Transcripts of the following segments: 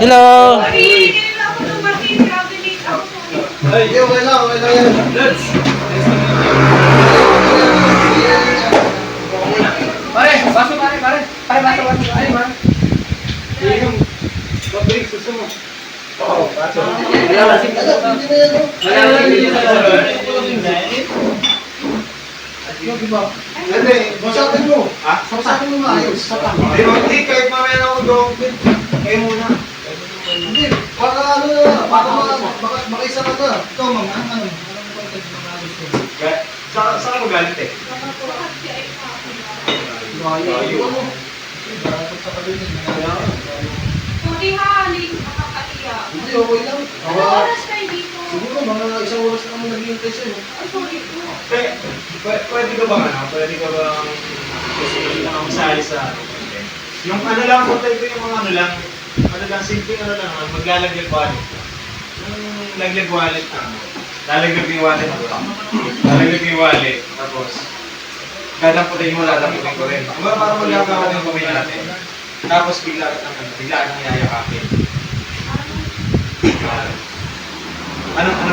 Hello! Pare, baso pare. Pare, baso. Ay, man. Yung pabrik suso mo. Oo, baso. Hindi, basakin mo. Ha? Basakin mo maayos. Hindi, kahit mamaya na ako doon. Kayo muna. Hindi, baka ano na, baka isa ka na. Ito, mga ano. Saan ka magalit eh? Sorry ha, late nakakaiyak. Hindi, okay lang. Ano oras kayo dito? Siguro, mga isang oras na kami naghihintay sa'yo. Ay, sorry po. Pwede ka bang pwede ka bang masali sa yung ano lang, kontay ko yung mga ano lang, simple ano lang, maglalaglag wallet. Yung laglag wallet lalaglag yung wallet lalaglag yung wallet, tapos dadamputin mo, dadamputin ko rin. Para magkakawa yung kamay natin. Tapos bigla kang yayakapin. Ano ba?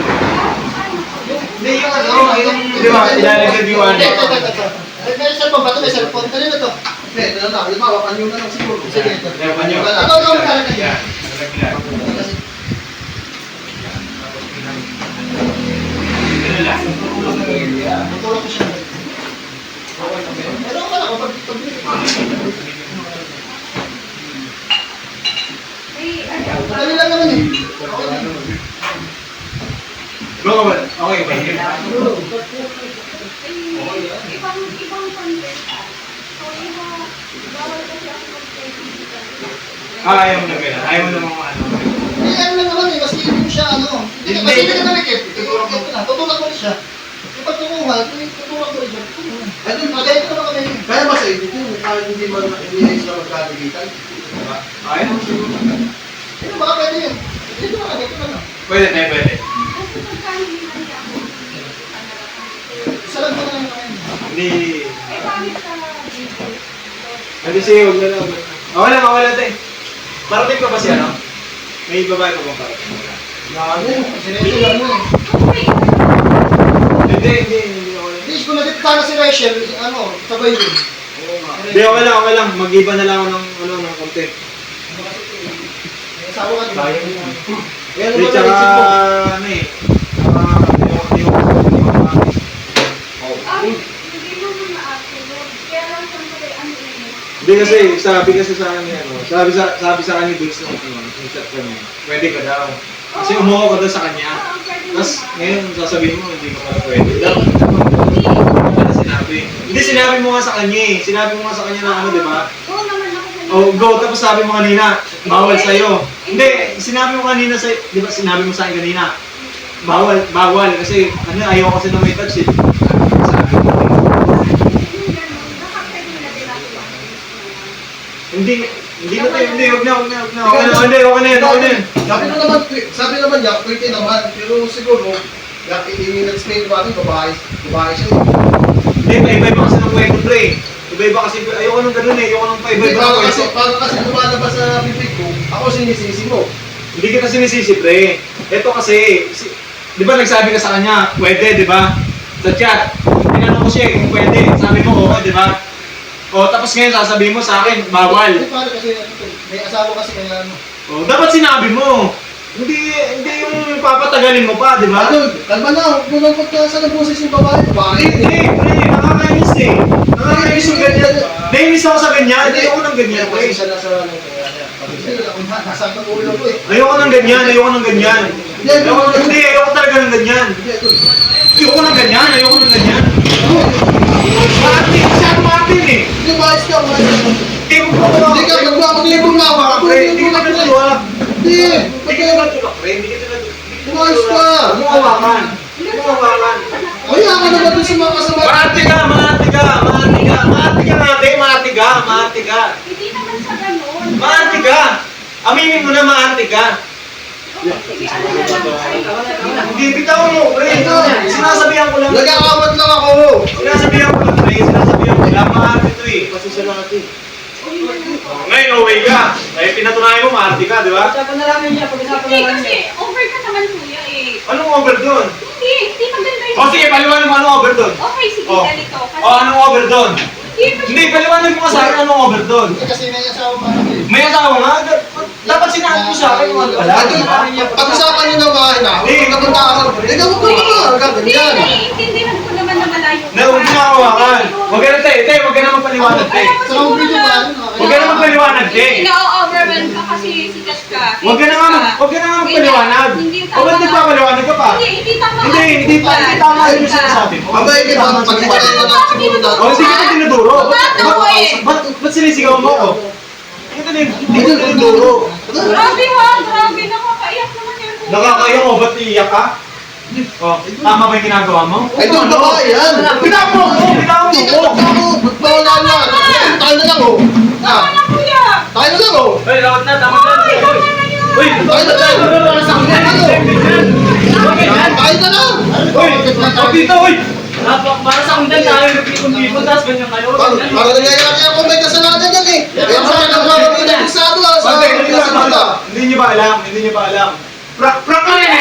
Hindi, yung ano, yung, di ba, ilalaglag yung wallet. May cellphone ba ito? May cellphone? Kanina to? Hindi, ito na. Halimbawa, kanyo na lang siguro. Sige, ito. Kanyo. Ikaw daw magkala Yan, kanyo. nalaglag. Ganun lang. Tutulog ko siya. Pero ako lang, kapag madali lang naman eh. Go, okay ba? Ibang content. Sorry ha, bawal kasi ako mag-pay. Ayaw mo na gano'n. Ayaw mo na mga ano. Hindi, ano lang naman eh. Maski hindi mo siya, ano. Hindi, kasi hindi ka namikip. Tutulog mo rin siya. Kapag tumuha, tutulog mo rin siya. Ano, magalit ka naman kami. Kaya ba sa edit yun? Kahit hindi sila magkakagitan. Ayaw mo siguro. Pero baka pwede yun. Dito na kami, ito na. Pwede tayo, pwede. Kasi pagka hindi na niya ako, Isa lang na lang kami. Hindi. eh, pangit sa video. Hindi siya, huwag na lang. Okay lang tayo. Parating ka ba siya, no? May babae ka bang parating? Gago, sinito lang mo eh. Hindi okay lang. Please, kung natitala si Rachel, ano, sabay yun. Hindi, okay lang. Mag-iba na lang ako ng content. May asawa ka diba? Kaya Hindi, naman tsaka, na-receive mo. ano eh. Hindi ko Ay, hindi naman na-upload. Kaya lang sa mga ano eh. Hindi kasi, sabi sa akin ano, sabi sa akin ni Dulce nung yung chat ko niya, pwede ka daw. Kasi umuha ka daw sa kanya. Tapos ngayon sasabihin mo, hindi ka pala pwede. Ano sinabi? Hindi, sinabi mo nga sa kanya eh. Sinabi mo nga sa kanya na ano, di ba? Oo naman ako sa Oh, go. Tapos sabi mo kanina, bawal sa'yo. Hindi, sinabi mo kanina sa, di ba sinabi mo sa akin kanina, bawal. Kasi ano, ayaw kasi na may touch eh. Sabi mo. Hindi na tayo, huwag na. Okay na yun. Sabi naman niya, pwede naman. Pero siguro, i-explain ko natin, babae siya. Hindi, iba kasi ng kwento, pre. Iba kasi, ayoko nung ganun eh, ayoko nung paiba-iba ng kwento. Paano kasi lumalabas sa bibig ko, ako sinisisi mo. Hindi kita sinisisi, pre. Ito kasi, di ba nagsabi ka sa kanya, pwede, di ba? Sa chat, tinanong ko siya kung pwede. Sabi mo, oo, di ba? O, tapos ngayon sasabihin mo sa akin, bawal. Hindi, paano kasi, may asawa kasi kaya ano. O, dapat sinabi mo. Hindi yung papatagalin mo pa, di ba? Ano, kalma na, kung nang pagkasa ng boses yung babae, Hindi, pre, nakakainis eh. Nakakainis yung ganyan. Nainis ako sa ganyan, ayoko ng ganyan, pre. Kasi siya nasa ano, nasa ulo ko eh. Ayoko ng ganyan. Ayoko talaga ng ganyan. Ayoko ng ganyan. Martin eh. Hindi, maayos ka, Hindi ka, magmamagibong na ako. Hindi ka natulak. Hindi, pre. Hindi ka natulak. umayos ka. Mukawakan. Kaya ka naman dun sa mga kasama. Maati ka. Hindi naman sa ganun. Maati ka. Aminin mo na maati ka. Sige, ano na lang sa'yo. Hindi, bitaw mo, pre. Sinasabihan ko lang. Nag-aawat lang ako. Sinasabihan ko lang, pre. Maserati. Ngayon, away ka. Eh, pinatunayan mo, maarte ka, di ba? Pag-usapan na lang niya, pag-usapan Hindi na lang kasi niya. over ka naman kuya eh. Anong over doon? Hindi maganda yun. O sige, paliwanag mo anong over doon. Okay, sige, Oh. ganito. Kasi, Anong over doon? hindi, Hindi, paliwanag mo ka sa akin anong over doon. Kasi may asawa pa ako eh. May asawa nga, dapat sinabi mo sa akin kung ano pala. Pag-usapan nyo ng bahay na, Eh, napunta ako. Ikaw mo ka Hindi, ganyan. naiintindihan ko naman na malayo. Na, huwag mo hawakan. Huwag ka na, te, huwag ka na magpaliwanag, te. Alam mo Sa siguro video ba? na, Huwag ka na magpaliwanag, te. na-overwhelm ka kasi sikat ka. Huwag ka na nga magpaliwanag. Hindi O ba't nagpapaliwanag ka pa? Hindi tama. Hindi tama yung sinasabi mo. Abay, kita, pag-iparay na lang siguro O, dati. hindi kita tinuduro. Tama eh. Ba't sinisigaw mo ako? Hindi ko tinuduro. Grabe ha, grabe. Nakakaiyak naman yun. Nakakaya mo, ba't iiyak ka? O, tama ba yung ginagawa mo? Ay, doon babae yan. Pinamo mo! Pinamo Hindi ka mo! magkamo. Magpawala na. Tayo na lang oh. Tama na kuya. Tayo na lang oh. Hoy, lawat na, tama na. Ay, tama na yun. Uy, Tayo na lang. Tayo na lang. Uy, pag dito, uy! Para sa kundan tayo, nagpipon-pipon, tapos ganyan kayo. Para nangyayari ako may kasalanan yan eh. Kaya sa akin ang mga pinag-isado ah. Sa Hindi nyo kasunod ah. ba alam? Hindi nyo ba alam? Prank ka rin eh!